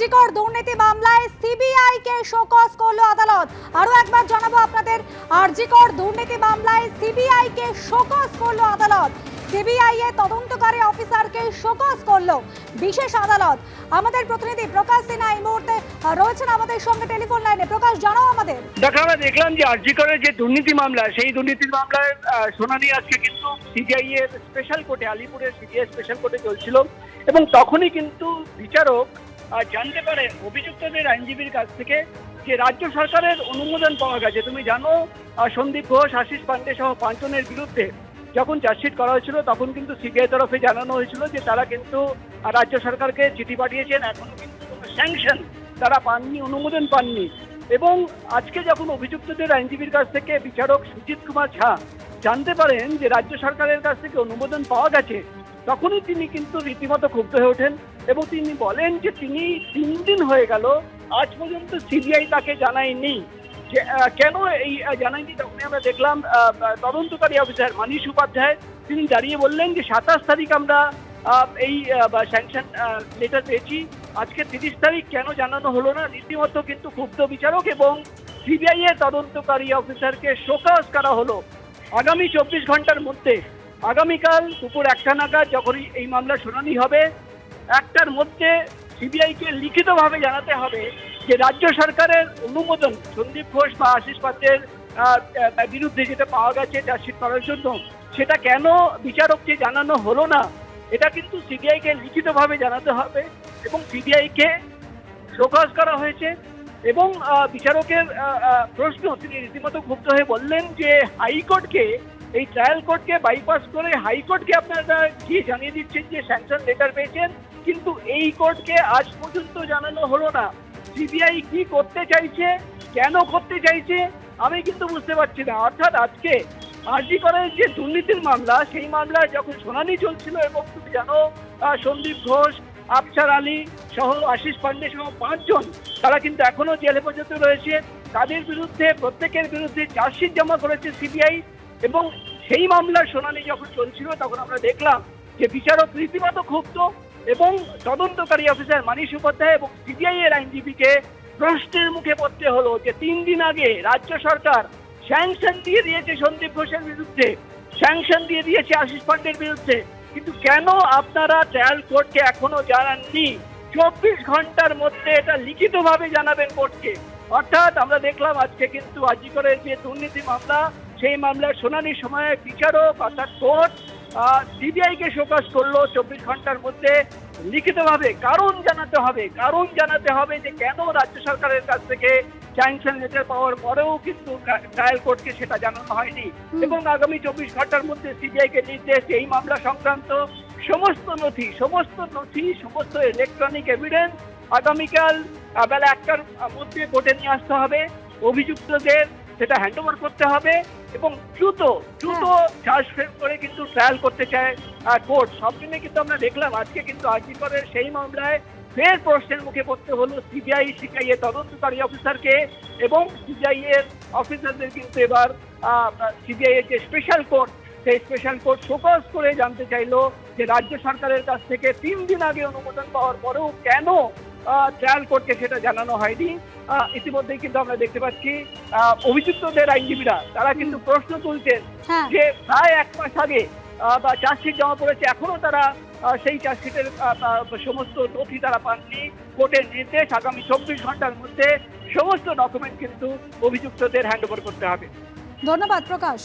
আরজিকর দুর্নীতি মামলায় সিবিআই কে শোকজ করলো আদালত। আরো একবার জানাবো আপনাদের, আরজিকর দুর্নীতি মামলায় সিবিআই কে শোকজ করলো আদালত। সিবিআই এর তদন্তকারী অফিসারকে শোকজ করলো বিশেষ আদালত। আমাদের প্রতিনিধি প্রকাশ সিনহা এই মুহূর্তে রয়েছেন আমাদের সঙ্গে টেলিফোন লাইনে। প্রকাশ, জানাও আমাদের। আমরা দেখলাম যে আরজিকরের যে দুর্নীতি মামলা, সেই দুর্নীতির মামলার শুনানি আজকে কিন্তু সিবিআই এর স্পেশাল কোর্টে, আলিপুরের সিবিআই স্পেশাল কোর্টে চলছিল এবং তখনই কিন্তু বিচারক জানতে পারে অভিযুক্তদের আইনজীবীর কাছ থেকে যে রাজ্য সরকারের অনুমোদন পাওয়া গেছে। তুমি জানো সন্দীপ ঘোষ, আশিস পান্ডে সহ 5 জনের বিরুদ্ধে যখন চার্জশিট করা হয়েছিল তখন কিন্তু সিবিআই তরফে জানানো হয়েছিল যে তারা কিন্তু রাজ্য সরকারকে চিঠি পাঠিয়েছেন, এখনো কিন্তু কোনো স্যাংশন তারা পাননি, অনুমোদন পাননি। এবং আজকে যখন অভিযুক্তদের আইনজীবীর কাছ থেকে বিচারক সুজিত কুমার ঝা জানতে পারেন যে রাজ্য সরকারের কাছ থেকে অনুমোদন পাওয়া গেছে, তখনই তিনি কিন্তু রীতিমতো ক্ষুব্ধ হয়ে ওঠেন এবং তিনি বলেন যে তিনি 3 দিন হয়ে গেল আজ পর্যন্ত সিবিআই তাকে জানায়নি। যে কেন এই জানায়নি, তখনই আমরা দেখলাম তদন্তকারী অফিসার মানিশ উপাধ্যায় তিনি দাঁড়িয়ে বললেন যে 27 তারিখ আমরা এই স্যাংশন লেটার পেয়েছি, আজকে 30 তারিখ কেন জানানো হলো না। রীতিমতো কিন্তু ক্ষুব্ধ বিচারক এবং সিবিআই এর তদন্তকারী অফিসারকে শোকজ করা হলো। আগামী 24 ঘন্টার মধ্যে, আগামীকাল দুপুর 1টা নাগাদ যখন এই মামলা শুনানি হবে, 1টার মধ্যে সিবিআইকে লিখিতভাবে জানাতে হবে যে রাজ্য সরকারের অনুমোদন সন্দীপ ঘোষ বা আশিস পাত্রের বিরুদ্ধে যেটা পাওয়া গেছে চার্জশিট করার জন্য, সেটা কেন বিচারককে জানানো হলো না। এটা কিন্তু সিবিআইকে লিখিতভাবে জানাতে হবে এবং সিবিআইকে শোকজ করা হয়েছে। এবং বিচারকের প্রশ্ন, তিনি রীতিমতো ক্ষুব্ধ হয়ে বললেন যে হাইকোর্টকে, এই ট্রায়াল কোর্টকে বাইপাস করে হাইকোর্টকে আপনারা গিয়ে জানিয়ে দিচ্ছেন যে স্যাংশন লেটার পেয়েছেন, কিন্তু এই কোর্টকে আজ পর্যন্ত জানানো হলো না। সিবিআই কি করতে চাইছে, কেন করতে চাইছে, আমি কিন্তু বুঝতে পারছি না। অর্থাৎ আজকে আরজিকরের যে দুর্নীতির মামলা, সেই মামলার যখন শুনানি চলছিল এবং তুমি জানো সন্দীপ ঘোষ, আফসার আলী সহ আশিস পান্ডে সহ 5 জন তারা কিন্তু এখনো জেল হেফাজতে রয়েছে। তাদের বিরুদ্ধে, প্রত্যেকের বিরুদ্ধে চার্জশিট জমা করেছে সিবিআই এবং সেই মামলার শুনানি যখন চলছিল তখন আমরা দেখলাম যে বিচারক রীতিমতো ক্ষুব্ধ এবং তদন্তকারী অফিসার মানিশ উপাধ্যায় এবং সিবিআই এর আইনজীবীকে প্রশ্নের মুখে পড়তে হলো যে 3 দিন আগে রাজ্য সরকার স্যাংশন দিয়ে দিয়েছে সন্দীপ ঘোষের বিরুদ্ধে, স্যাংশন দিয়ে দিয়েছে আশিস পান্ডের বিরুদ্ধে, কিন্তু কেন আপনারা ট্রায়াল কোর্টকে এখনো জানাননি? 24 ঘন্টার মধ্যে এটা লিখিতভাবে জানাবেন কোর্টকে। অর্থাৎ আমরা দেখলাম আজকে কিন্তু আরজিকরের যে দুর্নীতি মামলা, সেই মামলার শুনানির সময় বিচারক অর্থাৎ কোর্ট সিবিআইকে শোকজ করলো 24 ঘন্টার মধ্যে লিখিতভাবে কারণ জানাতে হবে যে কেন রাজ্য সরকারের কাছ থেকে স্যাংশন লেটার পাওয়ার পরেও কিন্তু ট্রায়াল কোর্টকে সেটা জানানো হয়নি। এবং আগামী 24 ঘন্টার মধ্যে সিবিআইকে নির্দেশ এই মামলা সংক্রান্ত সমস্ত নথি, সমস্ত ইলেকট্রনিক এভিডেন্স আগামীকাল বেলা 1টার মধ্যে কোর্টে নিয়ে আসতে হবে। অভিযুক্তদের সেটা হ্যান্ডওভার করতে হবে এবং দ্রুত চার্জ ফ্রেম করে কিন্তু ট্রায়াল করতে চায় কোর্ট। সব দিনে কিন্তু আমরা দেখলাম আজকে কিন্তু আরজিকরের সেই মামলায় ফের প্রশ্নের মুখে পড়তে হলো সিবিআই এর তদন্তকারী অফিসারকে এবং সিবিআই এর অফিসারদের কিন্তু এবার সিবিআই এর যে স্পেশাল কোর্ট, সেই স্পেশাল কোর্ট শোকজ করে জানতে চাইলো যে রাজ্য সরকারের কাছ থেকে 3 দিন আগে অনুমোদন পাওয়ার পরেও কেন ট্রায়াল কোর্টকে সেটা জানানো হয়নি। ইতিমধ্যেই কিন্তু আমরা দেখতে পাচ্ছি অভিযুক্তদের আইনজীবীরা তারা কিন্তু প্রশ্ন তুলছেন যে প্রায় 1 মাস আগে বা চার্জশিট জমা পড়েছে, এখনো তারা সেই চার্জশিটের সমস্ত নথি তারা পাননি। কোর্টের নির্দেশ আগামী 24 ঘন্টার মধ্যে সমস্ত ডকুমেন্ট কিন্তু অভিযুক্তদের হ্যান্ডওভার করতে হবে। ধন্যবাদ প্রকাশ।